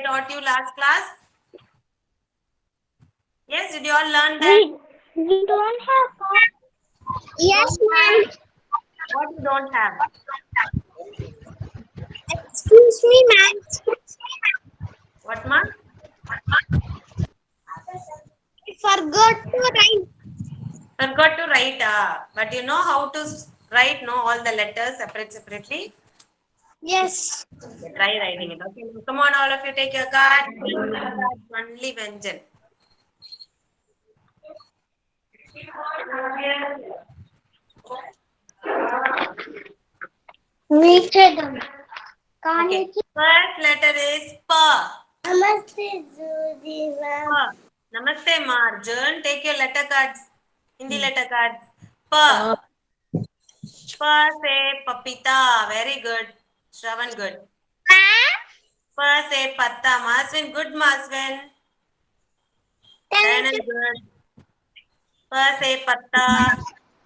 taught you last class? Yes, did you all learn that? We don't have. Yes, ma'am. What you don't have? Excuse me, ma'am. What, ma? I forgot to write. Forgot to write, but you know how to write, no, all the letters separately. Yes. Okay, try writing it. Okay, come on, all of you, take your card. Only Venjan. Okay, first letter is Pa. Namaste, Judy, ma'am. Pa. Namaste, Marjan. Take your letter cards. Hindi letter cards. Pa. Pa say papita. Very good. Shravan, good. Pa say patta. Maswin, good, Maswin. Dayanand, good. Pa say patta.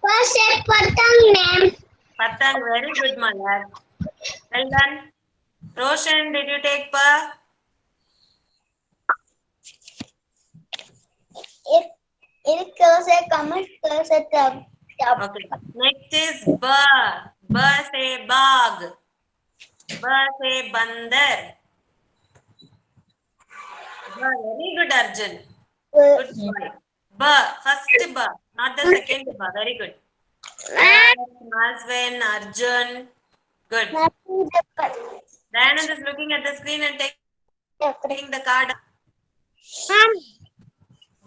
First say patang, ma'am. Patang, very good, Malak. Well done. Roshan, did you take Pa? It goes a comment, goes a tub. Okay. Next is Ba. Ba say Bag. Ba say Bandar. Ba, very good, Arjun. Good boy. Ba, first Ba, not the second Ba. Very good. Maswin, Arjun. Good. Dayanand is looking at the screen and taking the card.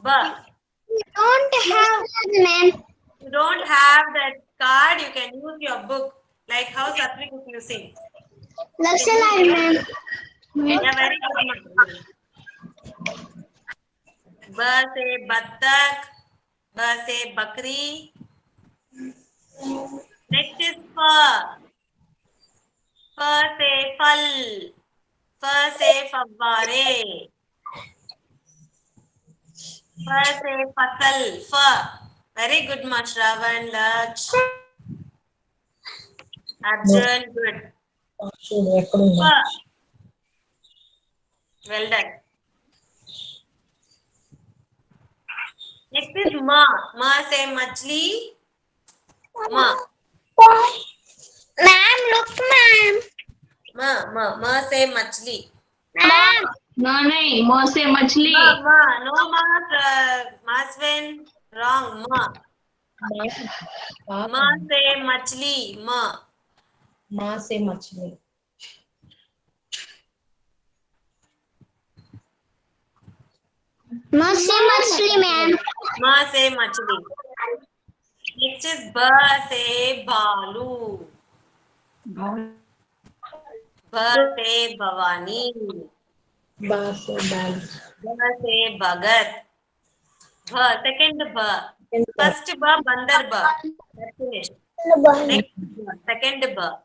Ba. You don't have, ma'am. You don't have that card, you can use your book. Like how Satwik is using. Lakshana, ma'am. Yeah, very good. Ba say Battak. Ba say Bakri. Next is Fa. Fa say Fal. Fa say Favare. Fa say Fasal. Fa. Very good, Mashravan, Laksh. Arjun, good. Fa. Well done. Next is Ma. Ma say Machli. Ma. Ma'am, look, ma'am. Ma say Machli. Ma'am. नहीं म से मछली Ma. No, Maswin. Wrong. Ma. Ma say Machli. Ma. माँ से मछली Machli, ma'am. Ma say Machli. Next is Ba say Balu. Ba say Bhavani. बा से बाल Ba say Bhagat. Ba, second Ba. First Ba, Bandar Ba. That's finished. Next Ba, second Ba.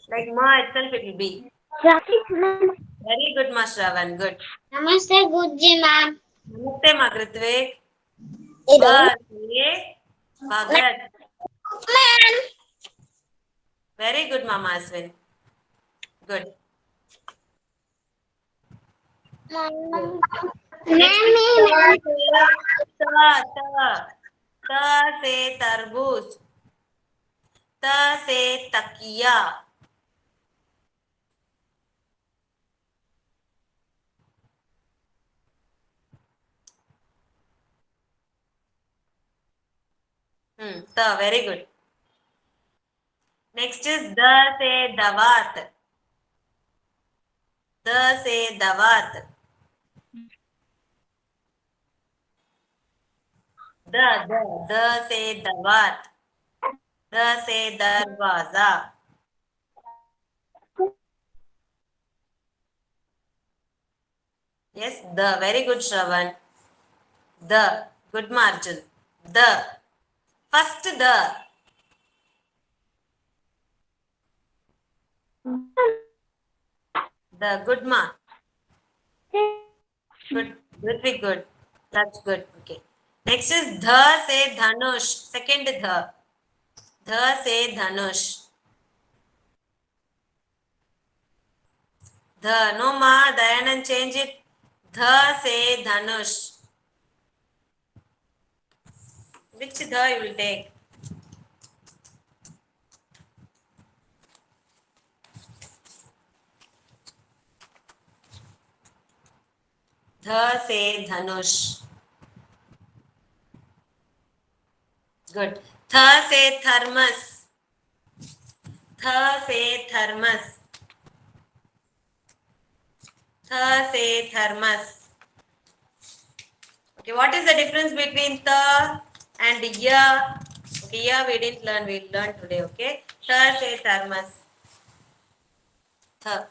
Like Ma itself it will be. Very good, Mashravan. Good. Namaste, Guji, ma'am. Namaste, Magritvik. Ba say Bhagat. Ma'am. Very good, Mama Aswin. Good. Next is Ta say Tarbuz. Ta say Takiya. Ta, very good. Next is Da say Dawat. Da say Dawat. Da say Dawat. Da say Darwaza. Yes, the. Very good, Shravan. The. Good margin. The. First the. The. Good ma. Good. Very good. That's good. Okay. Next is the say Dhanush. Second the. The say Dhanush. Dha. No ma, Dayanand change it. Dha say Dhanush. Which dha you will take? Dha say Dhanush. Good. Tha say Thermos. Tha say Thermos. Tha say Thermos. Okay, what is the difference between tha and ya? Okay, ya we didn't learn. We learned today. Okay. Tha say Thermos. Tha.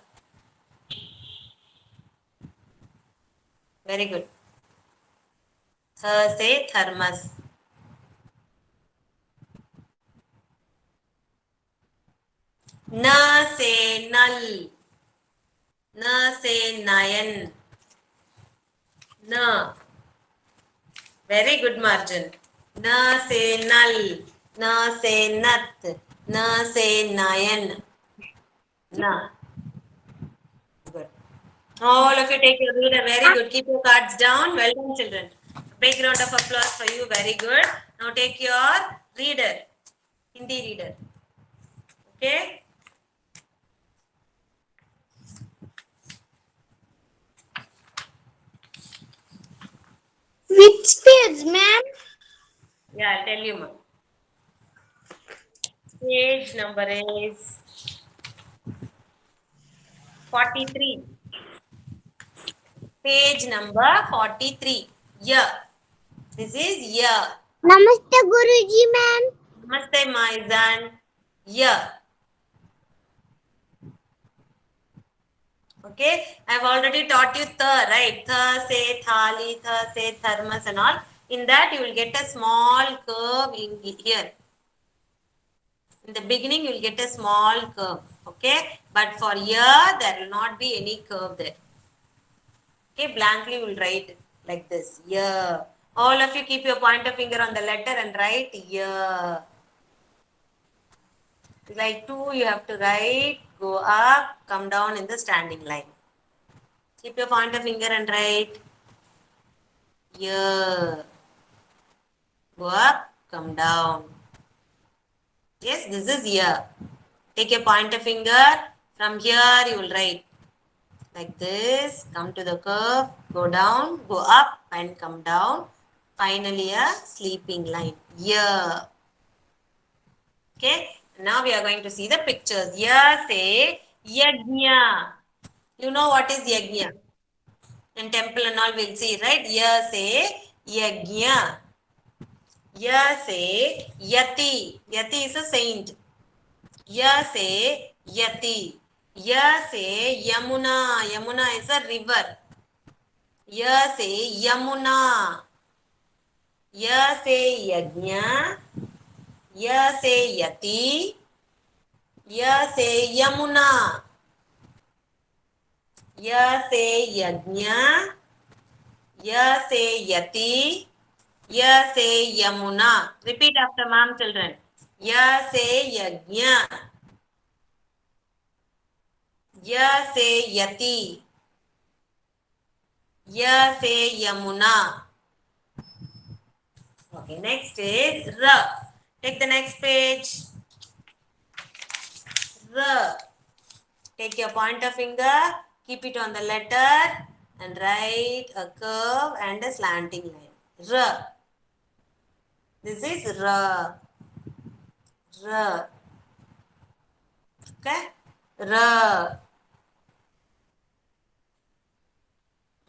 Very good. Tha say Thermos. Na say Nal. Na say Nayan. Na. Very good margin. Na say Nal. Na say Nat. Na say Nayan. Na. Good. All of you take your reader. Very good. Keep your cards down. Well done, children. Big round of applause for you. Very good. Now take your reader. Hindi reader. Okay. Which page, ma'am? Yeah, I'll tell you, ma'am. Page number is 43. Page number 43. Yeah. This is yeah. Namaste, Guruji, ma'am. Namaste, Maizan. Yeah. Okay. I've already taught you tha, right? Tha say thali, tha say thermos and all. In that you will get a small curve in here. In the beginning you will get a small curve. Okay. But for here there will not be any curve there. Okay. Blankly we will write like this. Yeah. All of you keep your pointer finger on the letter and write yeah. Like 2 you have to write, go up, come down in the standing line. Keep your pointer finger and write yeah. Go up, come down. Yes, this is yeah. Take your pointer finger. From here you will write like this. Come to the curve, go down, go up and come down. Finally a sleeping line. Yeah. Okay. Now we are going to see the pictures. Here say yajna. You know what is yajna? In temple and all we'll see, right? Here say yajna. Here say yati. Yati is a saint. Here say yati. Here say yamuna. Yamuna is a river. Here say yamuna. Here say yajna. Here say yati. Here say yamuna. Here say yajna. Here say yati. Here say yamuna. Repeat after mom, children. Here say yajna. Here say yati. Here say yamuna. Okay, next is ra. Take the next page. Ra. Take your pointer finger, keep it on the letter and write a curve and a slanting line. Ra. This is ra. Ra. Okay? Ra.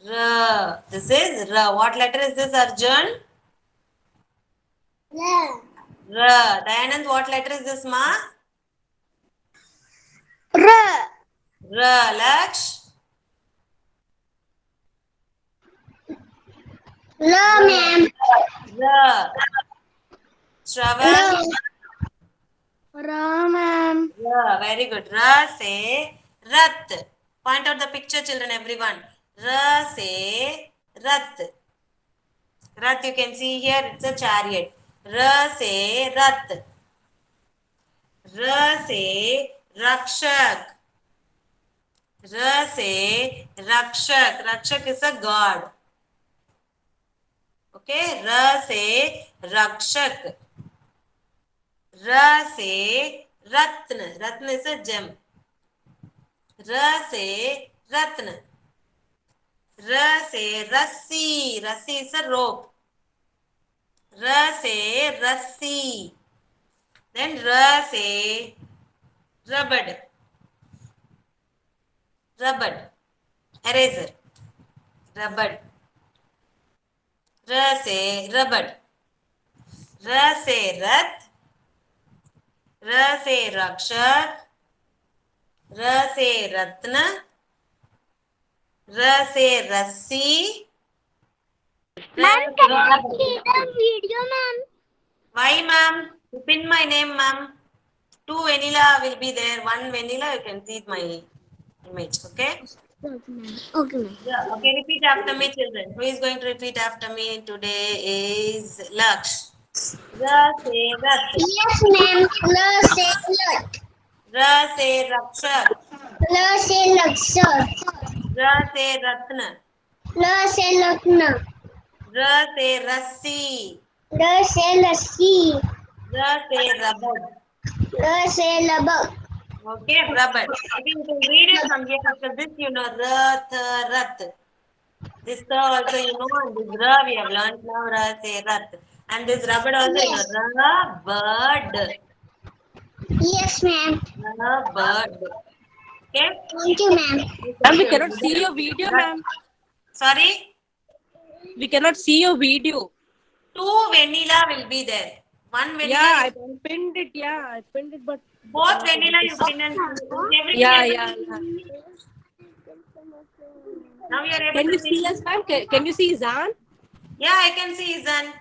Ra. This is ra. What letter is this, Arjun? Ra. Ra. Dayanand, what letter is this, ma? Ra. Ra. Laksh? Ra, ma'am. Ra. Shravan? Ra, ma'am. Ra. Very good. Ra say rat. Point out the picture, children, everyone. Ra say rat. Rat you can see here, it's a chariot. Ra say rat. Ra say rakshak. R say Rakshak. Rakshak is a god. Okay. R say Rakshak. R say Ratna. Ratna is a gem. R say Ratna. R say Rassi. Rassi is a rope. R say Rassi. Then R say Rubber. Rubber. Eraser. Rubber. R say rubber. R say Rath. R say Rakshak. R say Ratna. R say Rassi. Ma'am, R can say I rubber. see the video, ma'am? Why, ma'am? You pin my name, ma'am. 2 vanilla will be there. 1 vanilla, you can see my image. Okay? Okay, ma'am. Okay, ma'am. Yeah. Okay, repeat after me, children. Who is going to repeat after me today is Laksh. Ra se Rat. Yes, ma'am. L say lut. Ra se Rakshak. L say laksha. Ra se Ratna. L say lakna. Ra se Rassi. L say lassi. Ra se Rubber. L say labak. Okay, rubber. Okay, you can read it from here after this, you know, Rath, Rath. This also, you know, and this Ra we have learned now, Ra se Rath. And this rubber also, you know, Yes. Bird. Yes, ma'am. Bird. Okay? Thank you, ma'am. Ma'am, we cannot see your video, Rat. ma'am. Sorry? We cannot see your video. 2 vanilla will be there. 1 vanilla, Yeah, I you pinned it. Yeah, I pinned it, but we both cannot able vanilla to you see. pin and is everyone Yeah, able yeah, to yeah. see? Now you are able Can to you see? see us, ma'am? Can you see Zan? Yeah, I can see Izan.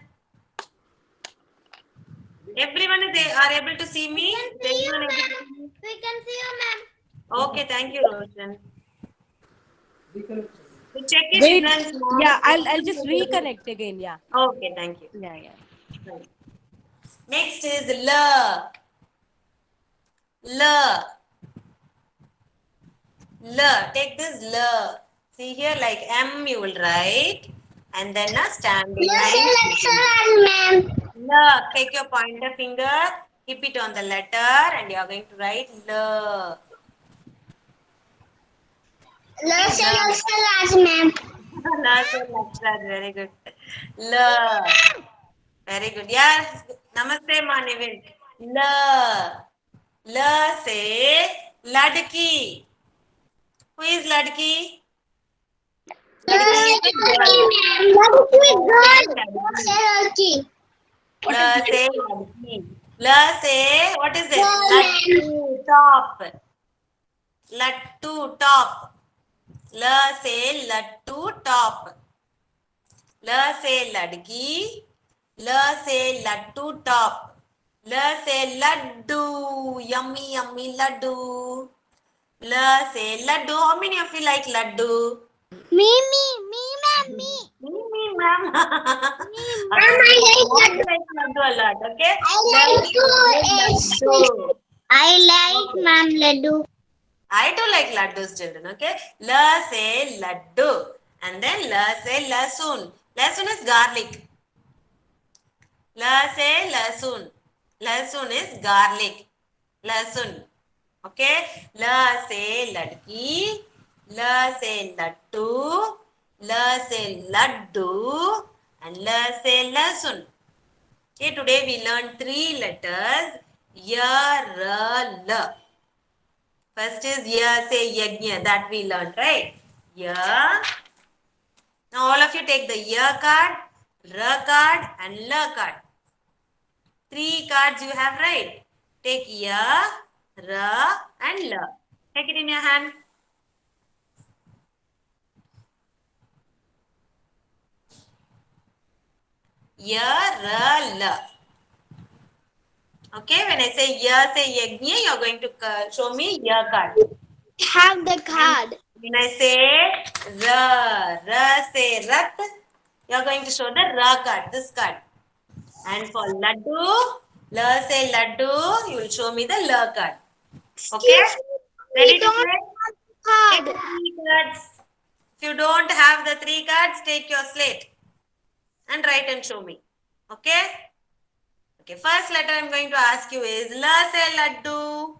Everyone are able to see me? Is everyone able to see me? We can see you, ma'am. Okay, thank you, Roshan. So check if Wait. Izan's mom. Yeah, I'll just reconnect again. Yeah. Okay, thank you. Yeah, yeah. Next is L. L. L. Take this L. See here, like M you will write. And then a standing L say line. laksha, ma'am. L. Take your pointer finger. Keep it on the letter. And you are going to write L. L say L. laksha, ma'am. Very good. L. Very good. Yeah. Namaste, Manivin. L. L say Ladki. Who is Ladki? L Ladki say is a lucky, girl. ma'am. Lucky L girl. L say lucky. say Ladki. L say, what is this? Girl, ma'am. Lattu top. Lattu top. L say Lattu top. L say Ladki. L say Lattu top. L say Laddu. Yummy, yummy Laddu. L say Laddu. How many of you like Laddu? Me, ma'am, me. Me, ma'am. Ma'am, Okay, I all like like Laddu a lot, okay? I like to Laddu. I like ma'am laddu. I do like laddus, children, okay? La say laddu. And then la say lasun. Lasun is garlic. La say lasun. Lasun is garlic. Lasun. Okay? La say ladki. La say laddu. La say laddu. And la say lasun. Okay, today we learned 3 letters. Ya, ra, la. First is ya, say yajna. That we learned, right? Ya. Now all of you take the ya card, ra card and la card. 3 cards you have, right? Take ya, ra and la. Take it in your hand. Ya, ra, la. Okay, when I say ya, say yajna, you are going to show me ya card. Have the card. When I say ra say rat, you are going to show the ra card, this card. And for laddu, la say laddu, you will show me the la card. Okay? Ready to play? Take the 3 cards. If you don't have the 3 cards, take your slate and write and show me. Okay? Okay, first letter I'm going to ask you is La se laddu.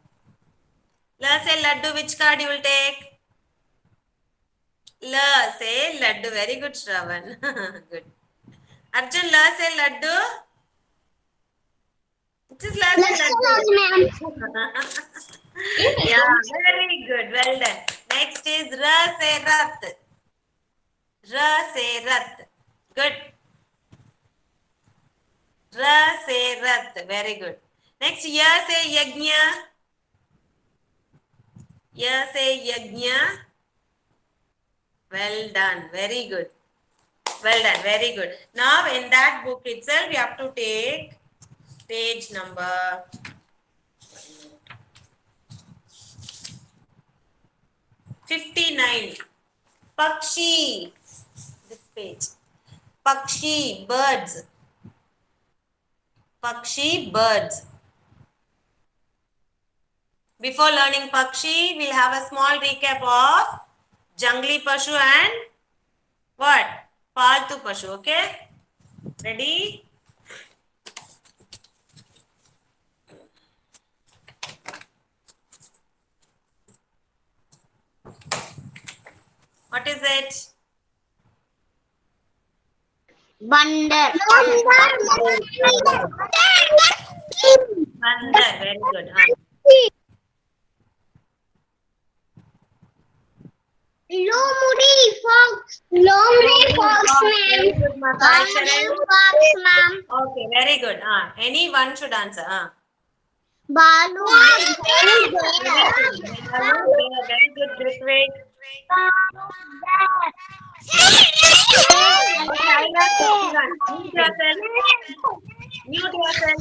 La se laddu, which card you will take? La se laddu. Very good, Shravan. Good. Arjun, la se laddu. It is la se laddu. Yeah, very good. Well done. Next is ra se rat. Ra se rat. Good. Ra se rat. Very good. Next, ya se yajna. Ya se yajna. Well done. Very good. Well done. Very good. Now, in that book itself, you have to take page number 59. Pakshi. This page. Pakshi, birds. Pakshi, birds. Before learning Pakshi, we'll have a small recap of Jungli Pashu and what? Paltu Pashu, okay? Ready? What is it? Bandar. Bandar, very good. Lomuri fox. Lomuri fox, Very ma'am. good, Mata. Fox, ma'am. Okay, very good. Any one should answer. Balu. Very good, Ritwik. Mute yourself. Mute yourself.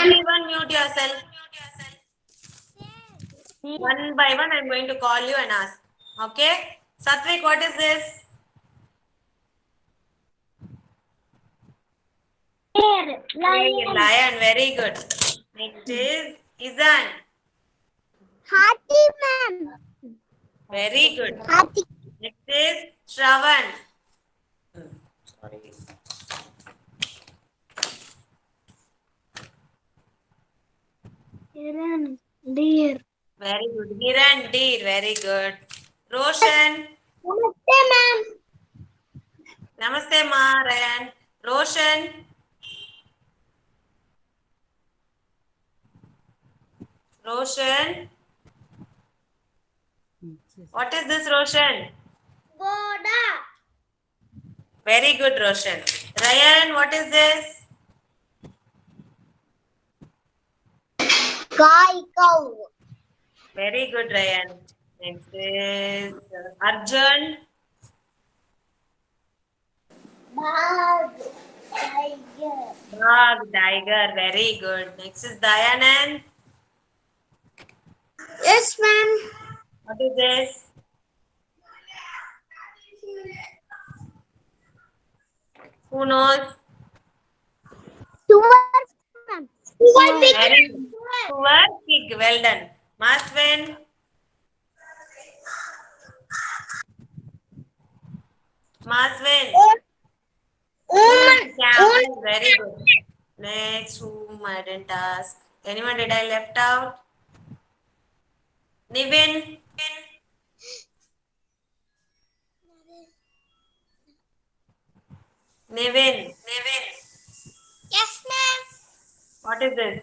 Everyone mute yourself. One by one, I'm going to call you and ask. Okay? Satvik, what is this? Lion. Very good. Next is Izan. Hathi, ma'am. Very good. Hathi. Next is Shravan. Sorry. Hiran. Deer. Very good. Hiran, deer. Very good. Roshan. Namaste, ma'am. Namaste, Ma. Ryan. Roshan. Roshan. What is this, Roshan? Goda. Very good, Roshan. Ryan, what is this? Cow. Very good, Ryan. Next is Arjun. Bag. Tiger. Dog, tiger. Very good. Next is Dayanand. Yes, ma'am. What is this? Who knows? Dwarf, ma'am. Very good. Pig. Well done. Maswin. Maswin. Camel. Very good. Next, whom I didn't ask? Anyone did I left out? Nivin. Nivin. Yes, ma'am. What is this?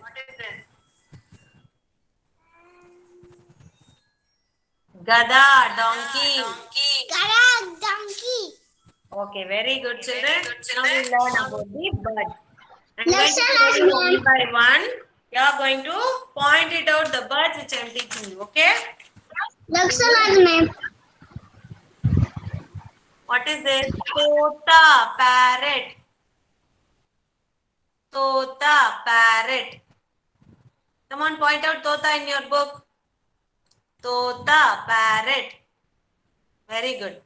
Gada, donkey. Donkey. Okay, very good, children. Now we learn about the bird. I'm going Lesson to tell you has one by one. You are going to point it out the birds which I am teaching you. Okay? Lakshman, ma'am. What is this? Tota, parrot. Tota, parrot. Come on, point out Tota in your book. Tota, parrot. Very good.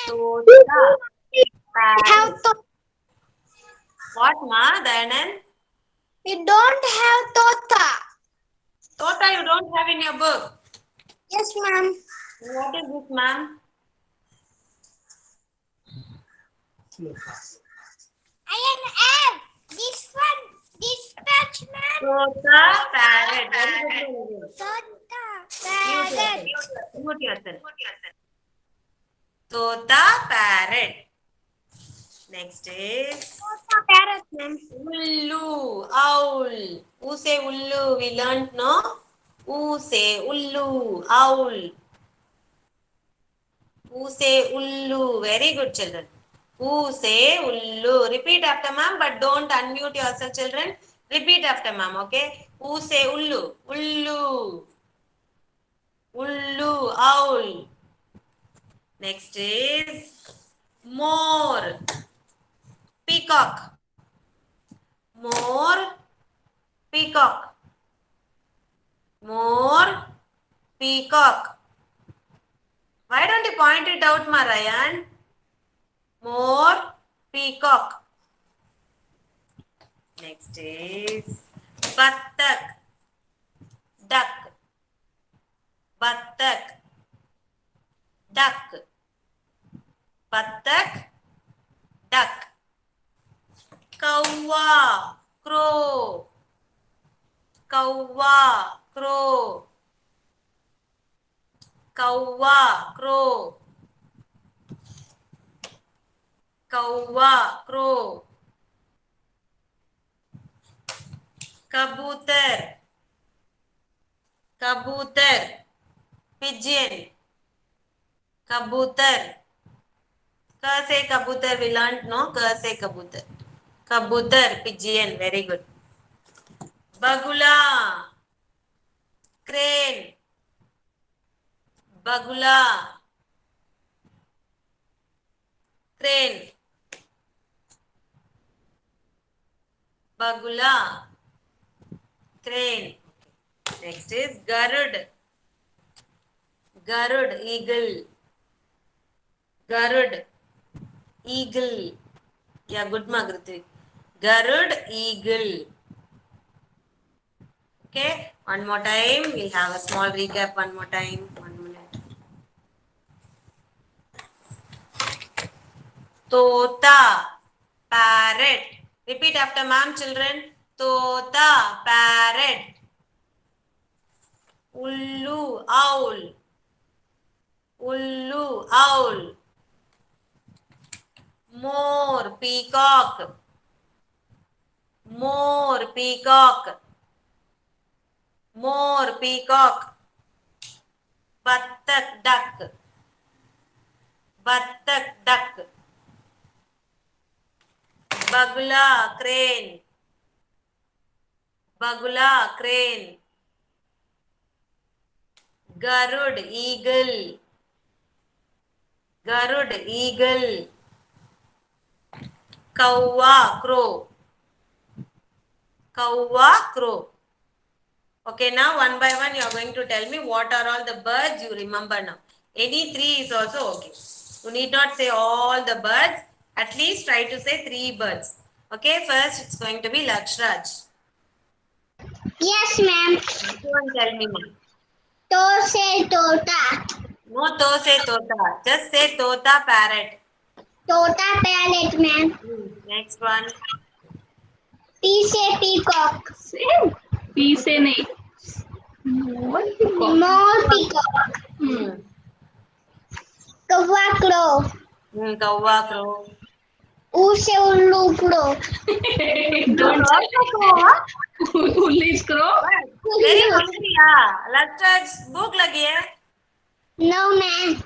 Tota, parrot. What, Ma, Dayanand? We don't have tota. Tota you don't have in your book. Yes, ma'am. What is this, ma'am? INF. This one. Dispatch, ma'am. Tota, parrot. Very good, very good. Tota. Mute Parrot. yourself. Mute yourself. Tota, parrot. Next is Tota parrot, ma'am. Ullu, owl. Who say Ullu? We learnt, no? Who say Ullu, owl? Who say Ullu? Very good, children. Who say Ullu? Repeat after ma'am, but don't unmute yourself, children. Repeat after ma'am, okay? Who say Ullu? Ullu. Ullu, owl. Next is more. Peacock. More. Peacock. More. Peacock. Why don't you point it out, Marayan? More. Peacock. Next is Battak. Duck. Battak. Duck. Battak. Duck. Kawwa. Crow. Kawwa. Crow. Kawwa. Crow. Kawwa. Crow. Kabutar. Kabutar. Pigeon. Kabutar. Ka say kabutar. We learned, no? Ka say kabutar. Kabutar. Pigeon. Very good. Bagula. Crane. Bagula. Crane. Bagula. Crane. Next is Garud. Garud. Eagle. Garud. Eagle. Yeah, good, Magriti. Garud. Eagle. Okay, one more time. We'll have a small recap one more time. 1 minute. Tota, parrot. Repeat after ma'am, children. Tota, parrot. Ullu, owl. Ullu, owl. More, peacock. More, peacock. More, peacock. Battak, duck. Battak, duck. Bagula, crane. Bagula, crane. Garud, eagle. Garud, eagle. Kawwa, crow. Kawwa, crow. Okay, now one by one you are going to tell me what are all the birds you remember now. Any three is also okay. You need not say all the birds. At least try to say 3 birds. Okay, first it's going to be Lakshraj. Yes, ma'am. Go and tell me now. To say tota. No to say tota. Just say tota parrot. Tota parrot, ma'am. Next one. P say peacock. Same. P से नहीं. More peacock. More peacock. Kawwa crow. Kawwa crow. U say ullu crow. Don't say Foolish crow. Very hungry, yeah. Lakshraj, भूख लगी है. No, ma'am.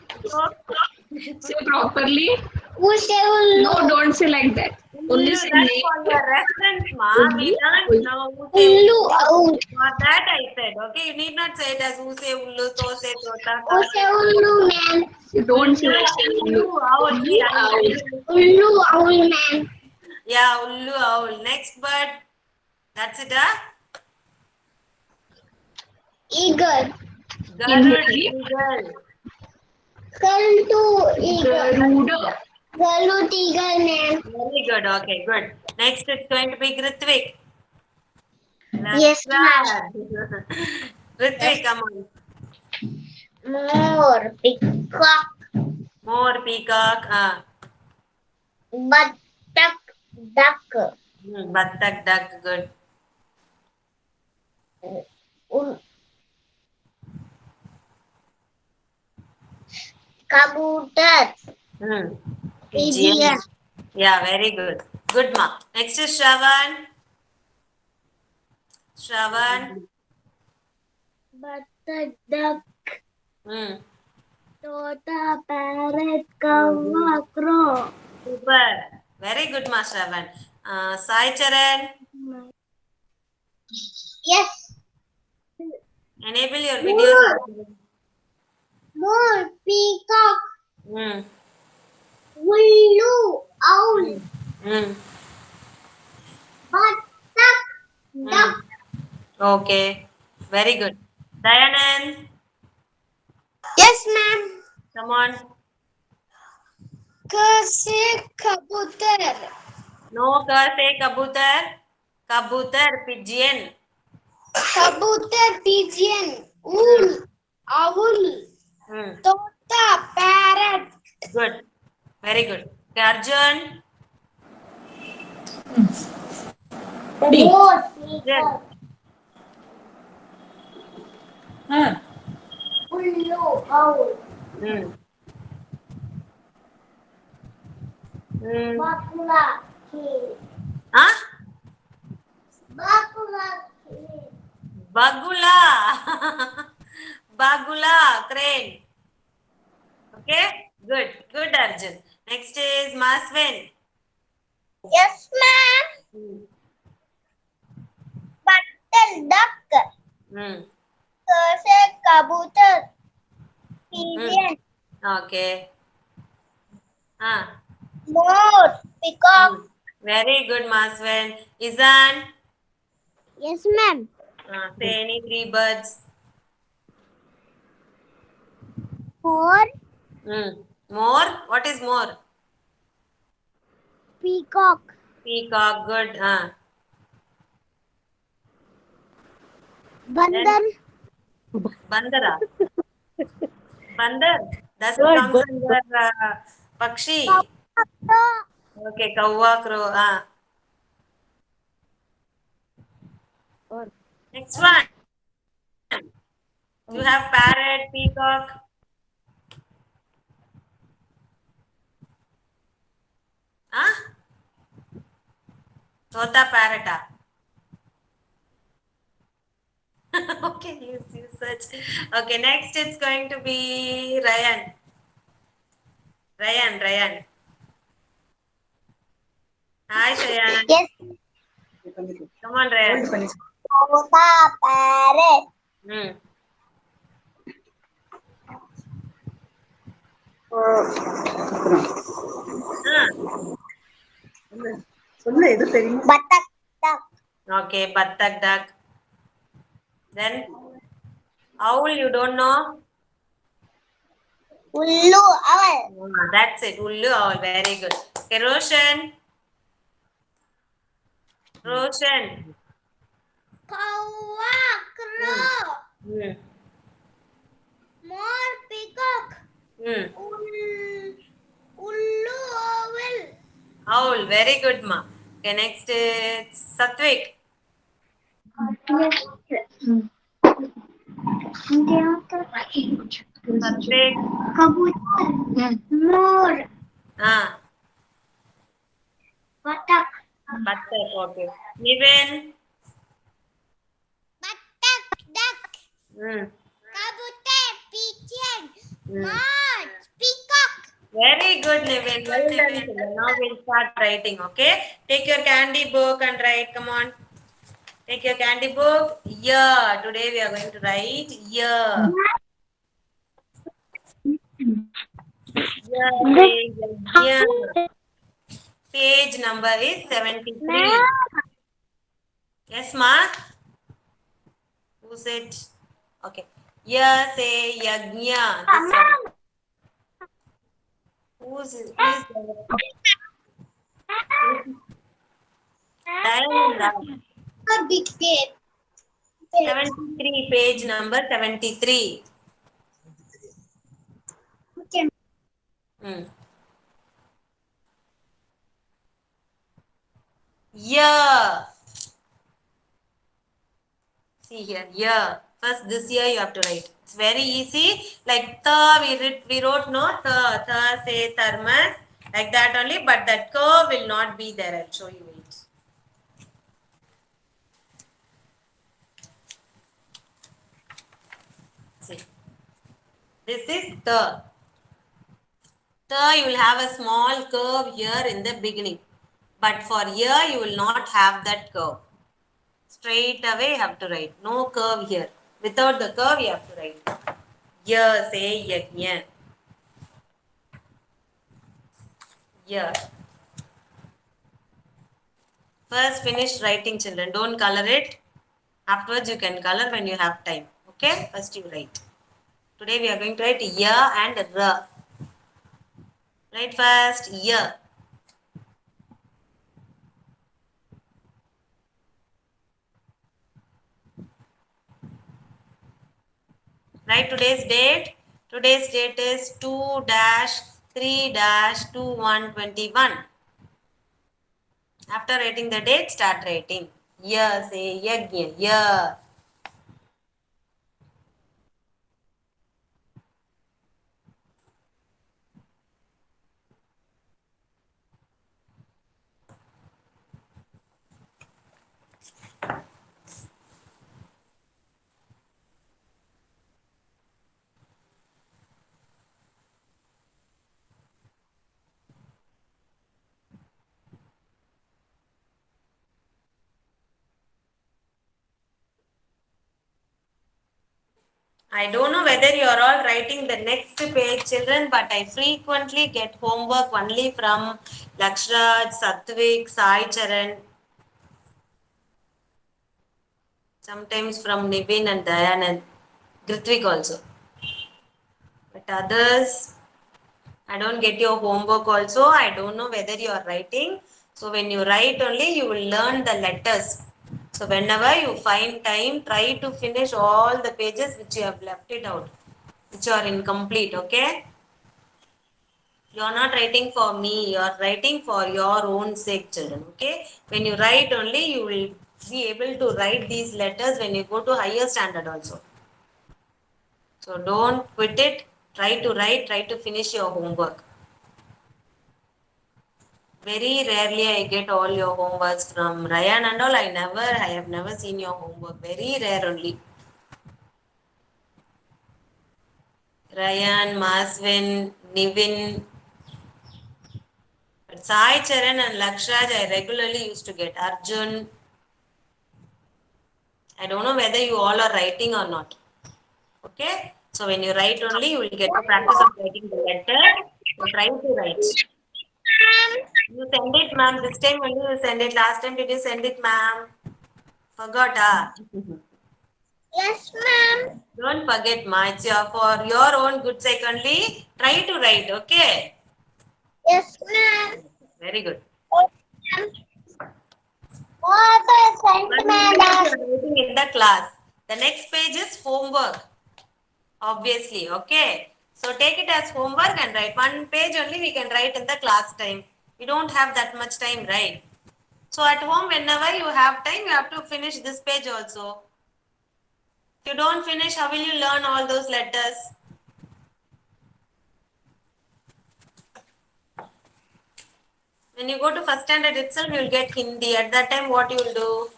Say properly. U say ullu. No, don't say like that. Only say That's name. for your reference, ma. We learned now. Ullu owl. For that I said, okay. You need not say it as who say ullu, to say tota. U say ullu, ma'am. You don't say Ullu owl. Ullu owl, ma'am. Yeah, ullu owl. Next bird. That's it, huh? Eagle. Garud, eagle. Garuda eagle. Garuda. Garuda eagle, ma'am. Very good. Okay, good. Next it's going to be Grithvik. Yes, ma'am. Grithvik, come on. More. Peacock. More, peacock. Buttock. Duck. Battak, duck. Good. Kabutar. Pigeon. Pigeon. Yeah, very good. Good, ma. Next is Shravan. Shravan. Buttock. Duck. Hmm. Tota. Parrot. Kawa. Crow. Super. Very good, ma, Shravan. Sai Charan. Yes. Enable your videos. More. Peacock. Hmm. Ullu. Owl. Hmm. Buttock. Duck. Okay. Very good. Dayanand. Yes, ma'am. Come on. Kase kabutar. No, ka say kabutar. Kabutar, pigeon. Kabutar. Pigeon. Owl. Owl. Tota. Parrot. Good. Very good. Okay, Arjun. More. Arjun. Ullu. Owl. Hmm. Hmm. Bakula. Kid. Huh? Bakula. Kid. Bagula. Bagula, crane. Okay? Good. Good, Arjun. Next is Maswin. Yes, ma'am. Button. Duck. Kase kabutar. Pigeon. Okay. More. Peacock. Very good, Maswin. Izan. Yes, ma'am. Say any three birds. More. More? What is more? Peacock. Peacock. Good. Bandar. Bandara. Bandar. That's Good, comes good, under Pakshi. Okay, Kawwa, crow. Next one. You have parrot, peacock. Tota, parrot. Okay, you search. Okay, next it's going to be Ryan. Ryan. Hi, Shayan. Yes. Come on, Ryan. Tota. Parrot. Buttock. Duck. Okay, battak, duck. Then owl, you don't know? Ullu. Owl. That's it. Ullu owl. Very good. Okay, Roshan. Kawa. Crow. More. Peacock. Ullu. Owl. Owl. Very good, ma. Okay, next is Satvik. Satvik. Kabutar. More. Buttock. Battak. Okay. Niven. Buttock. Duck. Kabutar. Pigeon. Moth. Peacock. Very good, Niven. Well done. Now we'll start writing, okay? Take your candy book and write. Come on. Take your candy book. Year. Today we are going to write year. Year. Page number is 73. Yes, ma? Who said? Okay. Year say Yagnya. This one. Who's that? Big page. 73, page number 73. Hmm. Year. See here, year. First, this year you have to write. It's very easy. Like the we wrote no the say thermos like that only, but that curve will not be there. I'll show you it. See, this is the. The you will have a small curve here in the beginning, but for year you will not have that curve. Straight away you have to write. No curve here. Without the curve you have to write. Year say yajna. Year. First finish writing, children. Don't color it. Afterwards you can color when you have time. Okay? First you write. Today we are going to write year and r. Write first year. Write today's date. Today's date is 2-3-2121. After writing the date, start writing. Year, say yagya, year. I don't know whether you are all writing the next page, children, but I frequently get homework only from Lakshraj, Satvik, Sai Charan, sometimes from Nivin and Dayanand, Grithvik also. But others, I don't get your homework also. I don't know whether you are writing. So when you write only, you will learn the letters. So whenever you find time, try to finish all the pages which you have left it out, which are incomplete, okay? You are not writing for me, you are writing for your own sake, children, okay? When you write only, you will be able to write these letters when you go to higher standard also. So don't quit it. Try to write, try to finish your homework. Very rarely I get all your homeworks from Ryan and all. I have never seen your homework. Very rare only. Ryan, Maswin, Nivin, but Sai Charan and Lakshraj I regularly used to get. Arjun. I don't know whether you all are writing or not. Okay? So when you write only, you will get the practice of writing the letter. So try to write. You send it, ma'am. This time only you send it. Last time did you send it, ma'am? Forgot, ah? Yes, ma'am. Don't forget, ma. It's for your own good sake only. Try to write, okay? Yes, ma'am. Very good. Yes, ma'am. What I sent, One ma'am. page you are writing in the class. The next page is homework. Obviously, okay? So take it as homework and write. One page only we can write in the class time. We don't have that much time, right? So at home, whenever you have time, you have to finish this page also. If you don't finish, how will you learn all those letters? When you go to first standard itself, you will get Hindi. At that time, what you will do?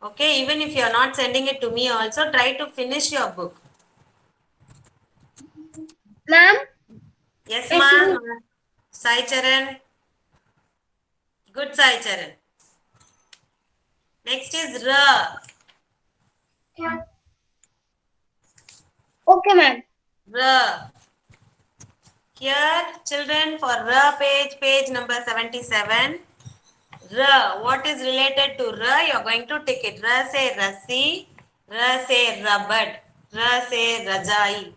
Okay, even if you are not sending it to me also, try to finish your book. Ma'am. Yes, ma'am. Sai Charan. Good, Sai Charan. Next is Ra. Okay, ma'am. Ra. Here, children, for Ra page, page number 77. Ra. What is related to Ra? You are going to tick it. Ra say Rasi. Ra say Rabad. Ra say Rajai.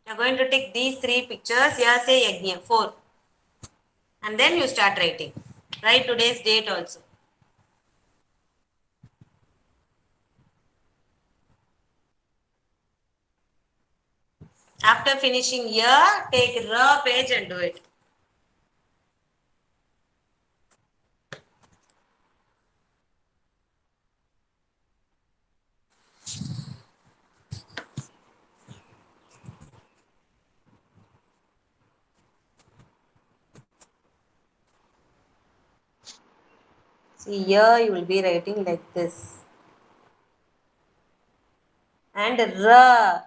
You are going to tick these three pictures. Ya say Yajna. 4. And then you start writing. Write today's date also. After finishing here, take R page and do it. See, here you will be writing like this. And R.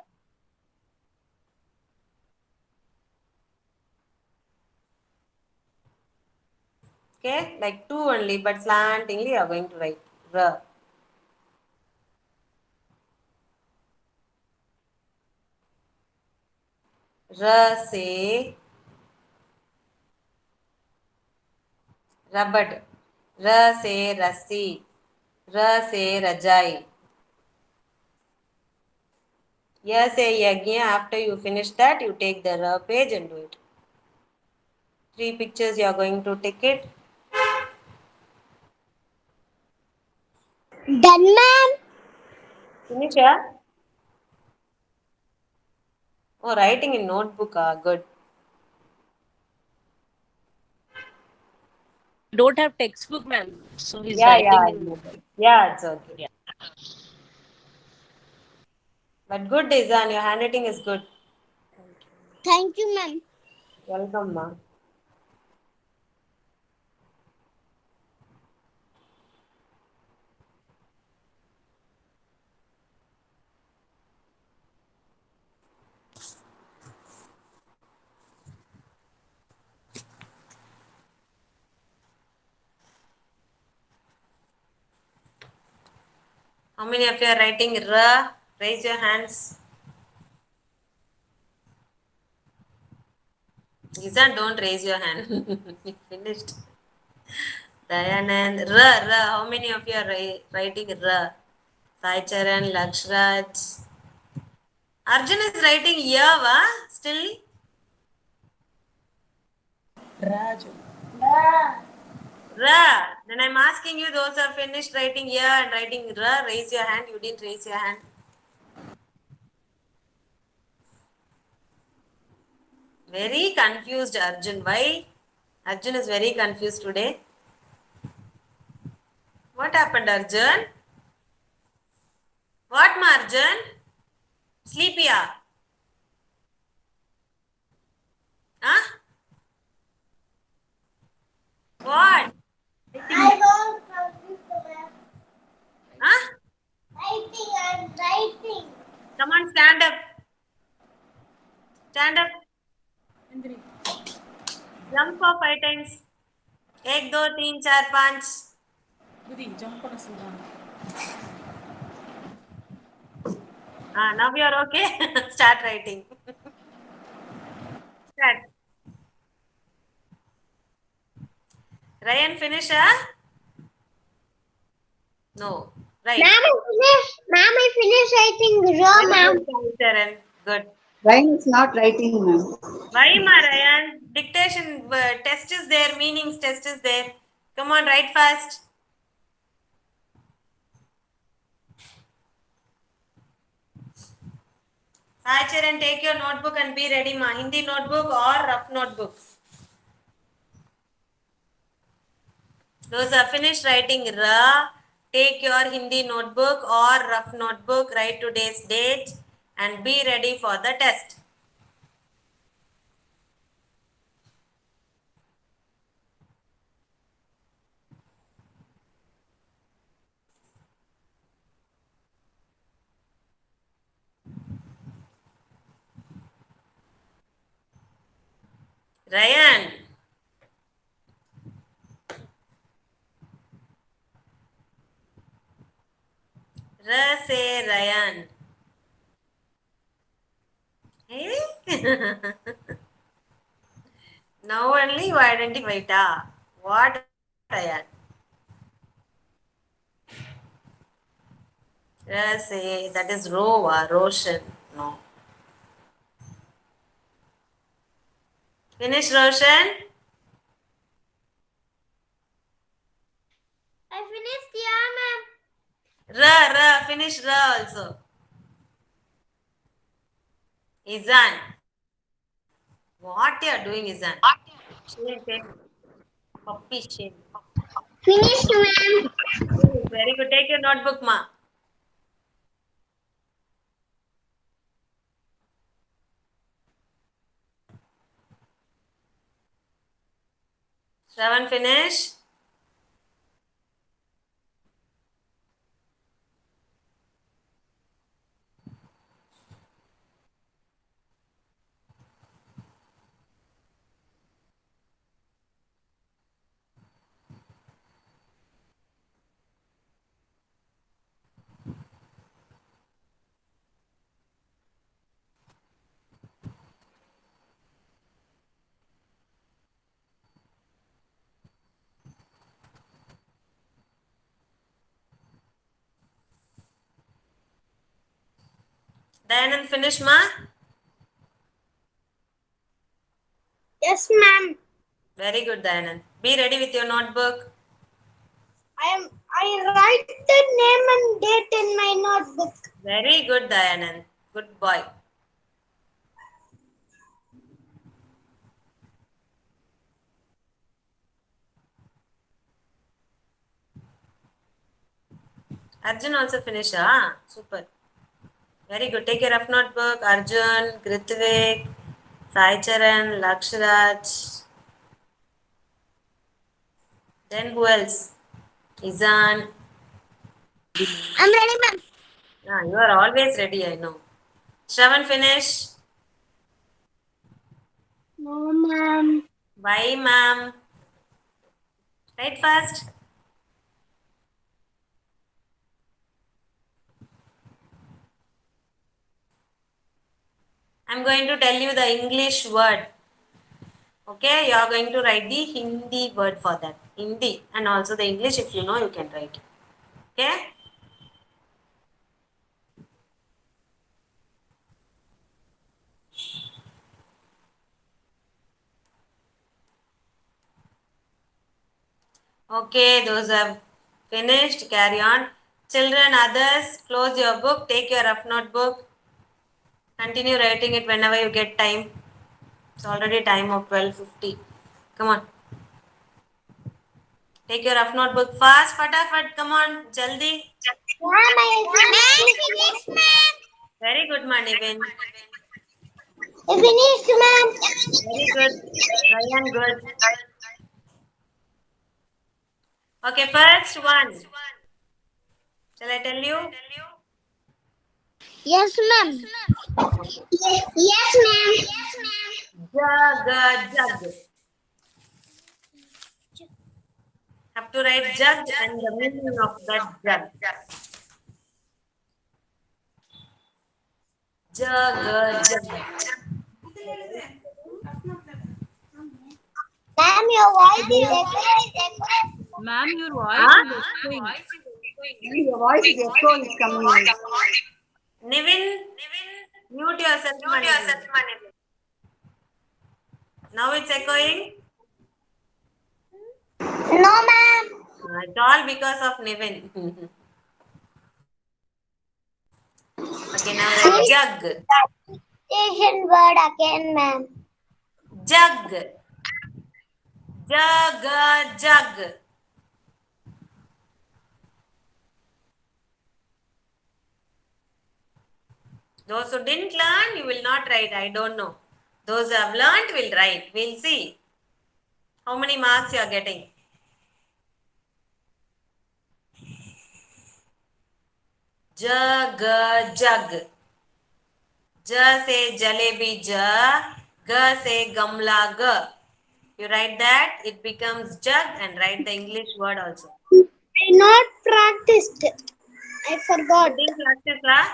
Okay, like two only, but slantingly you are going to write R. R say rubbed. R say rassi. R say rajai. Here say yagya. After you finish that, you take the R page and do it. 3 pictures you are going to take it. Done, ma'am. Finish, yeah? Oh, writing in notebook. Good. Don't have textbook, ma'am. So he's Yeah, writing yeah. in. Yeah, it's okay. Yeah. But good, Izan. Your handwriting is good. Thank you, ma'am. Welcome, ma. How many of you are writing R? Raise your hands. Izan, don't raise your hand. You finished. Dayanand. R. How many of you are writing R? Sai Charan, Lakshraj. Arjun is writing Yava still. Raju. Ra. Then I'm asking you, those who are finished writing Ya and writing Ra, raise your hand. You didn't raise your hand. Very confused, Arjun. Why? Arjun is very confused today. What happened, Arjun? What, Marjan? Sleepy, ah? Huh? What? I don't confuse the ma'am. Huh? I'm writing. Come on, stand up. Stand up. Jump for 5 times. 1, 2, 3, 4, 5. Budi, jump on a Now you are okay. Start writing. Start. Ryan, finish, huh? No. Right. Ma'am, I finished writing raw, Very ma'am. good, Sharon. Good. Ryan is not writing, ma'am. Why, ma, Ryan? Dictation test is there. Meanings test is there. Come on, write fast. Sai Charan, take your notebook and be ready, ma. Hindi notebook or rough notebook. Those are finished writing Ra. Take your Hindi notebook or rough notebook. Write today's date and be ready for the test. Ryan. Ra say Ryan. Hey? Now only you identify ta. What Ryan? Ra say that is Rova, Roshan. No. Finish Roshan. I finished, yeah, ma'am. Ra, finish Ra also. Izan. What you are doing, Izan? Shame. Puppy shame. Finished, ma'am. Very good. Take your notebook, ma. Shravan, finish. Dayanand, finish, ma. Yes, ma'am. Very good, Dayanand. Be ready with your notebook. I write the name and date in my notebook. Very good, Dayanand. Good boy. Arjun also finish, ah? Super. Very good. Take your rough notebook. Arjun, Gritvik, Sai Charan, Lakshraj. Then who else? Izan. I'm ready, ma'am. Ah, you are always ready, I know. Shravan, finish. No, ma'am. Bye, ma'am. Write fast. I'm going to tell you the English word. Okay, you are going to write the Hindi word for that. Hindi and also the English, if you know, you can write. Okay? Okay, those have finished. Carry on. Children, others, close your book. Take your rough notebook. Continue writing it whenever you get time. It's already time of 12:50. Come on. Take your rough notebook fast. Fatafat. Come on. Jaldi. Ma'am, I finished, ma'am. Very good, Manivin. I finished, ma'am. Very good. Ryan, good. Okay, first one. Shall I tell you? Yes, ma'am. Yes, ma'am. Jug. Have to write jug and the meaning of that jug. Jug. Ma'am, your voice is echoing. Ma'am, your voice Huh? is echoing. Your voice is echo is coming. Nivin, mute yourself, Manivin. Now it's echoing. No, ma'am. It's all because of Nivin. Okay, now write jug. Station word again, ma'am. Jug. Jug. Those who didn't learn, you will not write. I don't know. Those who have learned will write. We'll see how many marks you are getting. Jug. Ja say jalebi ja. Ga say gamla ga. You write that, it becomes jug, and write the English word also. I not practiced. I forgot. You didn't practice, lah?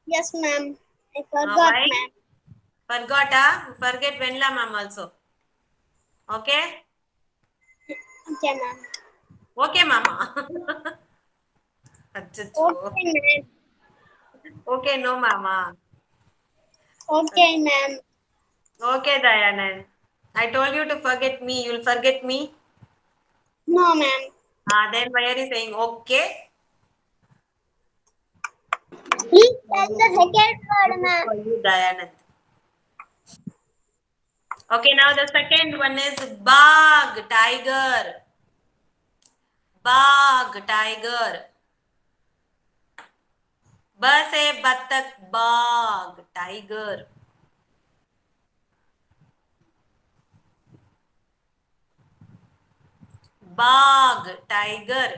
Yes, ma'am. I forgot, Why? ma'am. Forgot, ah? Forget when la, ma'am, also. Okay? Okay, ma'am. Okay, mama. Achachoo. Okay, ma'am. Okay, no, mama. Okay, ma'am. Okay, Dayanand. I told you to forget me. You'll forget me? No, ma'am. Then why are you saying okay? Please tell the second word, ma'am. For you, Dayanand. Okay, now the second one is bag, tiger. Bag, tiger. B से बत्तख, बाघ, tiger. बाघ, tiger.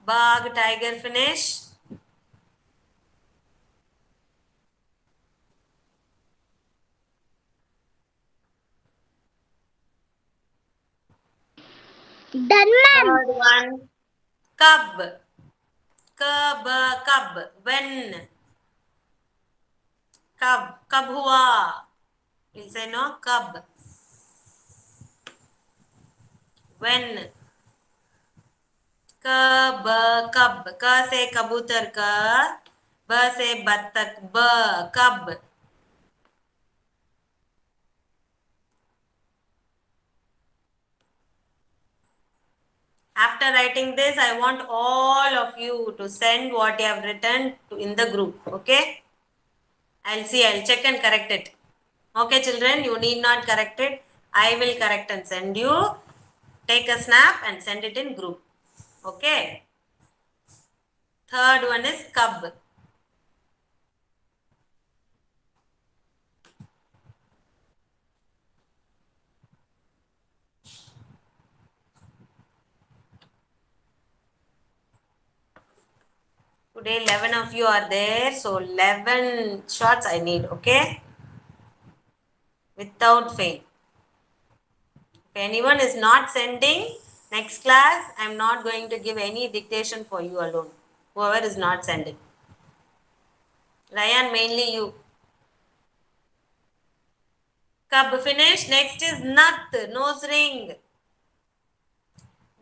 Bag, tiger, finish. Done, ma'am. Third one, cub. Cub, cub. When? Cub, कब हुआ? Please say no, cub. When? कब, कब. क से कबूतर का, ब से बत्तख, ब, कब. After writing this, I want all of you to send what you have written in the group. Okay? I'll see, I'll check and correct it. Okay, children, you need not correct it. I will correct and send you. Take a snap and send it in group. Okay? Third one is cub. Today 11 of you are there, so 11 shots I need, okay? Without fail. If anyone is not sending, next class I am not going to give any dictation for you alone. Whoever is not sending. Ryan, mainly you. Cub finish. Next is nut, nose ring.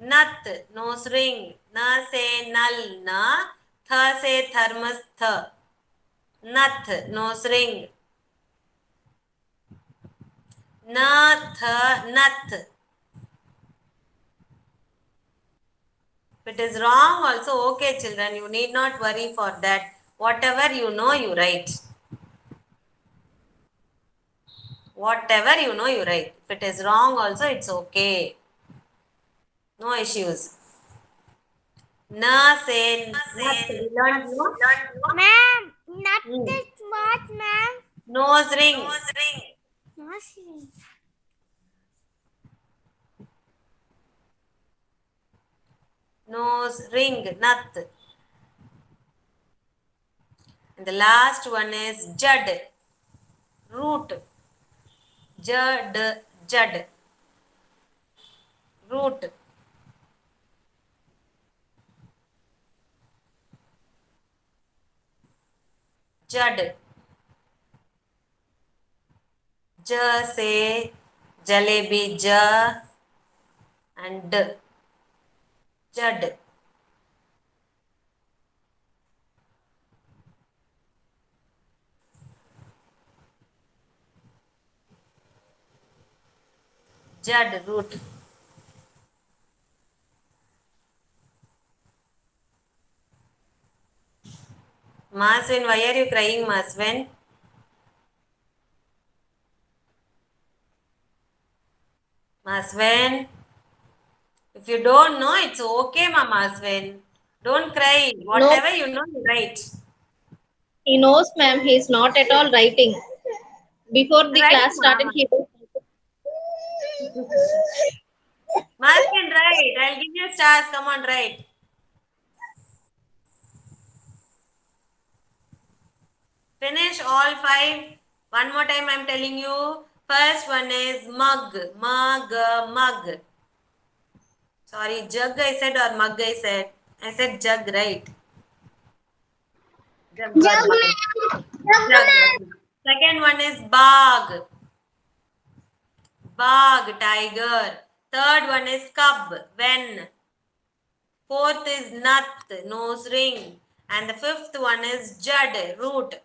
Nut, nose ring. Na se nal, na. Tha se thermos, th. Nut, nose ring. Na, th, nut. If it is wrong, also okay, children. You need not worry for that. Whatever you know, you write. Whatever you know, you write. If it is wrong, also it's okay. No issues. Na say nut. We learned no? Ma'am, not Hmm. this what, ma'am? Nose ring. Nose ring. Nose ring. Nut. And the last one is jud. Root. Jud. Jud. Root. Jud. J say jalebi, j and d. Jud. Jud, root. Maswin, why are you crying, Maswin? Maswin, if you don't know, it's okay, Mama Maswin. Don't cry. Whatever you know, you write. He knows, ma'am. He is not at all writing. Before the Right, class started, Mama. he was. Maswin, write. I'll give you stars. Come on, write. Finish all 5. One more time, I'm telling you. First one is mug. Mug, mug. Sorry, jug I said or mug I said. I said jug, right? Jug, Jug, mug. ma'am. Jug. Second one is bag. Bag, tiger. Third one is cub. When? Fourth is nath, nose ring. And the fifth one is jad, root.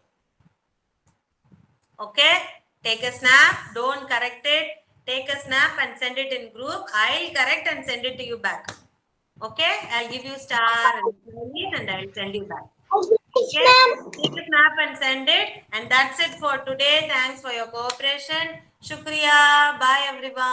Okay, take a snap, don't correct it. Take a snap and send it in group. I'll correct and send it to you back. Okay, I'll give you star and smileys and I'll send you back. Okay, take a snap and send it. And that's it for today. Thanks for your cooperation. Shukriya. Bye everyone.